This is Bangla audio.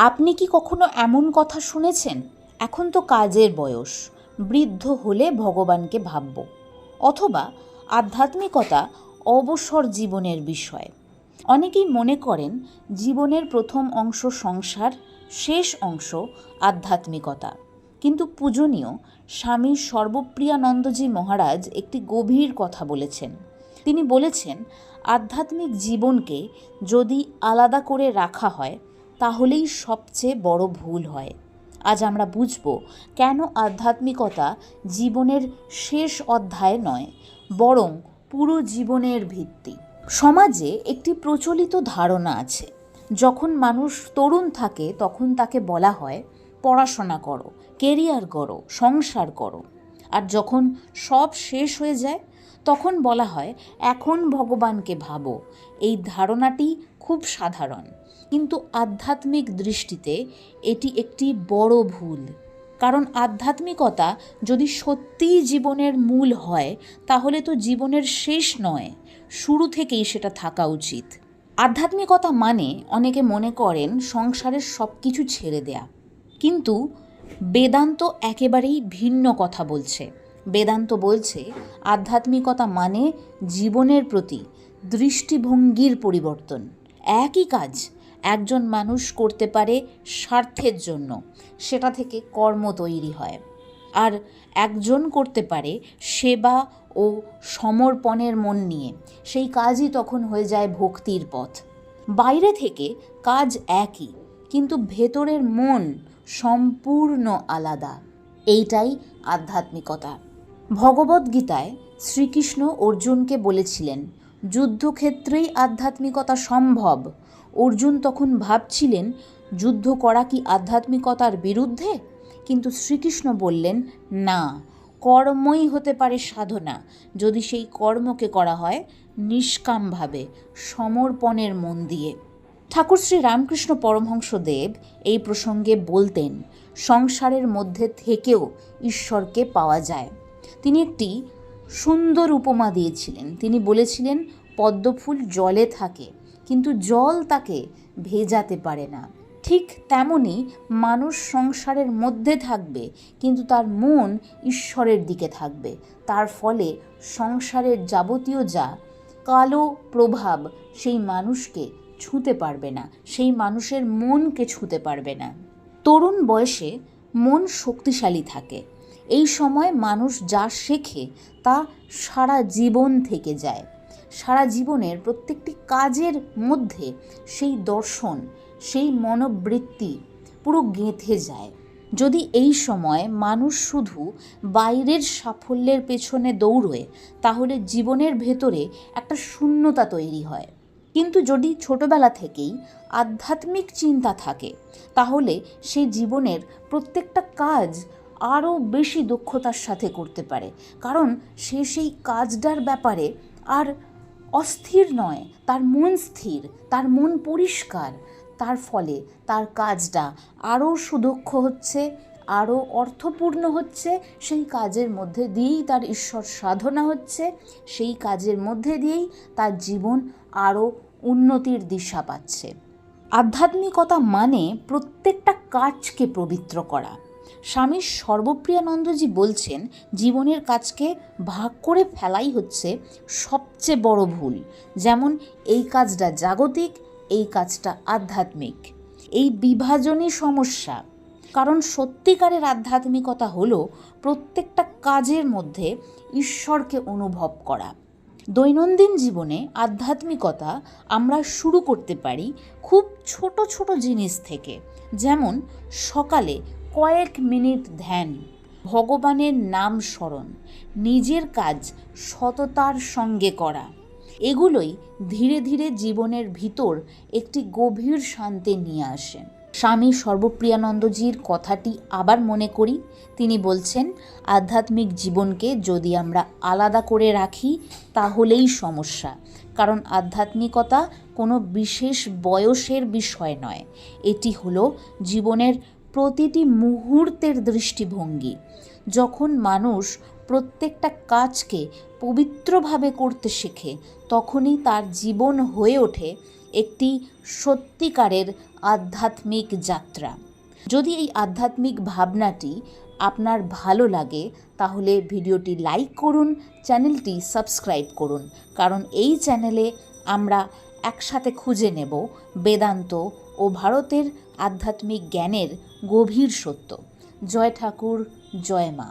আপনি কি কখনো এমন কথা শুনেছেন, এখন তো কাজের বয়স, বৃদ্ধ হলে ভগবানকে ভাবব? অথবা আধ্যাত্মিকতা অবসর জীবনের বিষয়। অনেকেই মনে করেন জীবনের প্রথম অংশ সংসার, শেষ অংশ আধ্যাত্মিকতা। কিন্তু পূজনীয় স্বামী সর্বপ্রিয়ানন্দজি মহারাজ একটি গভীর কথা বলেছেন। তিনি বলেছেন, আধ্যাত্মিক জীবনকে যদি আলাদা করে রাখা হয় তাহলেই সবচেয়ে বড় ভুল হয়। আজ আমরা বুঝব কেন আধ্যাত্মিকতা জীবনের শেষ অধ্যায় নয়, বরং পুরো জীবনের ভিত্তি। সমাজে একটি প্রচলিত ধারণা আছে, যখন মানুষ তরুণ থাকে তখন তাকে বলা হয় পড়াশোনা করো, কেরিয়ার করো, সংসার করো। আর যখন সব শেষ হয়ে যায় তখন বলা হয় এখন ভগবানকে ভাবো। এই ধারণাটি খুব সাধারণ, কিন্তু আধ্যাত্মিক দৃষ্টিতে এটি একটি বড় ভুল। কারণ আধ্যাত্মিকতা যদি সত্যিই জীবনের মূল হয় তাহলে তো জীবনের শেষ নয়, শুরু থেকেই সেটা থাকা উচিত। আধ্যাত্মিকতা মানে অনেকে মনে করেন সংসারের সব কিছু ছেড়ে দেয়া, কিন্তু বেদান্ত একেবারেই ভিন্ন কথা বলছে। বেদান্ত বলছে আধ্যাত্মিকতা মানে জীবনের প্রতি দৃষ্টিভঙ্গির পরিবর্তন। একই কাজ একজন মানুষ করতে পারে স্বার্থের জন্য, সেটা থেকে কর্ম তৈরি হয়। আর একজন করতে পারে সেবা ও সমর্পণের মন নিয়ে, সেই কাজই তখন হয়ে যায় ভক্তির পথ। বাইরে থেকে কাজ একই, কিন্তু ভেতরের মন সম্পূর্ণ আলাদা। এইটাই আধ্যাত্মিকতা। ভগবদ্গীতায় শ্রীকৃষ্ণ অর্জুনকে বলেছিলেন, যুদ্ধক্ষেত্রেই আধ্যাত্মিকতা সম্ভব। অর্জুন তখন ভাবছিলেন, যুদ্ধ করা কি আধ্যাত্মিকতার বিরুদ্ধে? কিন্তু শ্রীকৃষ্ণ বললেন, না, কর্মই হতে পারে সাধনা, যদি সেই কর্মকে করা হয় নিষ্কামভাবে, সমর্পণের মন দিয়ে। ঠাকুর শ্রী রামকৃষ্ণ পরমহংসদেব এই প্রসঙ্গে বলতেন, সংসারের মধ্যে থেকেও ঈশ্বরকে পাওয়া যায়। তিনি একটি সুন্দর উপমা দিয়েছিলেন। তিনি বলেছিলেন, পদ্মফুল জলে থাকে, কিন্তু জল তাকে ভেজাতে পারে না। ঠিক তেমনি মানুষ সংসারের মধ্যে থাকবে, কিন্তু তার মন ঈশ্বরের দিকে থাকবে। তার ফলে সংসারের যাবতীয় যা কালো প্রভাব সেই মানুষকে ছুঁতে পারবে না, সেই মানুষের মনকে ছুঁতে পারবে না। তরুণ বয়সে মন শক্তিশালী থাকে। এই সময় মানুষ যা শেখে তা সারা জীবন থেকে যায়। সারা জীবনের প্রত্যেকটি কাজের মধ্যে সেই দর্শন, সেই মনোবৃত্তি পুরো গেঁথে যায়। যদি এই সময় মানুষ শুধু বাইরের সাফল্যের পেছনে দৌড়য় তাহলে জীবনের ভেতরে একটা শূন্যতা তৈরি হয়। কিন্তু যদি ছোটবেলা থেকেই আধ্যাত্মিক চিন্তা থাকে তাহলে সে জীবনের প্রত্যেকটা কাজ আরও বেশি দক্ষতার সাথে করতে পারে, কারণ সে সেই কাজটার ব্যাপারে আর অস্থির নয়, তার মন স্থির, তার মন পরিষ্কার। তার ফলে তার কাজটা আরও সুদক্ষ হচ্ছে, আরও অর্থপূর্ণ হচ্ছে। সেই কাজের মধ্যে দিয়েই তার ঈশ্বর সাধনা হচ্ছে, সেই কাজের মধ্যে দিয়েই তার জীবন আরও উন্নতির দিশা পাচ্ছে। আধ্যাত্মিকতা মানে প্রত্যেকটা কাজকে পবিত্র করা। স্বামী সর্বপ্রিয়ানন্দজি বলছেন, জীবনের কাজকে ভাগ করে ফেলাই হচ্ছে সবচেয়ে বড় ভুল। যেমন এই কাজটা জাগতিক, এই কাজটা আধ্যাত্মিক, এই বিভাজনই সমস্যা। কারণ সত্যিকারের আধ্যাত্মিকতা হলো প্রত্যেকটা কাজের মধ্যে ঈশ্বরকে অনুভব করা। দৈনন্দিন জীবনে আধ্যাত্মিকতা আমরা শুরু করতে পারি খুব ছোট ছোট জিনিস থেকে। যেমন সকালে কয়েক মিনিট ধ্যান, ভগবানের নাম স্মরণ, নিজের কাজ সততার সঙ্গে করা। এগুলোই ধীরে ধীরে জীবনের ভিতর একটি গভীর শান্তি নিয়ে আসে। স্বামী সর্বপ্রিয়ানন্দজির কথাটি আবার মনে করি। তিনি বলছেন, আধ্যাত্মিক জীবনকে যদি আমরা আলাদা করে রাখি তাহলেই সমস্যা। কারণ আধ্যাত্মিকতা কোনো বিশেষ বয়সের বিষয় নয়, এটি হলো জীবনের প্রতিটি মুহূর্তের দৃষ্টিভঙ্গি। যখন মানুষ প্রত্যেকটা কাজকে পবিত্রভাবে করতে শেখে তখনই তার জীবন হয়ে ওঠে একটি সত্যিকারের আধ্যাত্মিক যাত্রা। যদি এই আধ্যাত্মিক ভাবনাটি আপনার ভালো লাগে তাহলে ভিডিওটি লাইক করুন, চ্যানেলটি সাবস্ক্রাইব করুন, কারণ এই চ্যানেলে আমরা একসাথে খুঁজে নেব বেদান্ত ও ভারতের আধ্যাত্মিক জ্ঞানের গভীর সত্য। জয় ঠাকুর, জয় মা।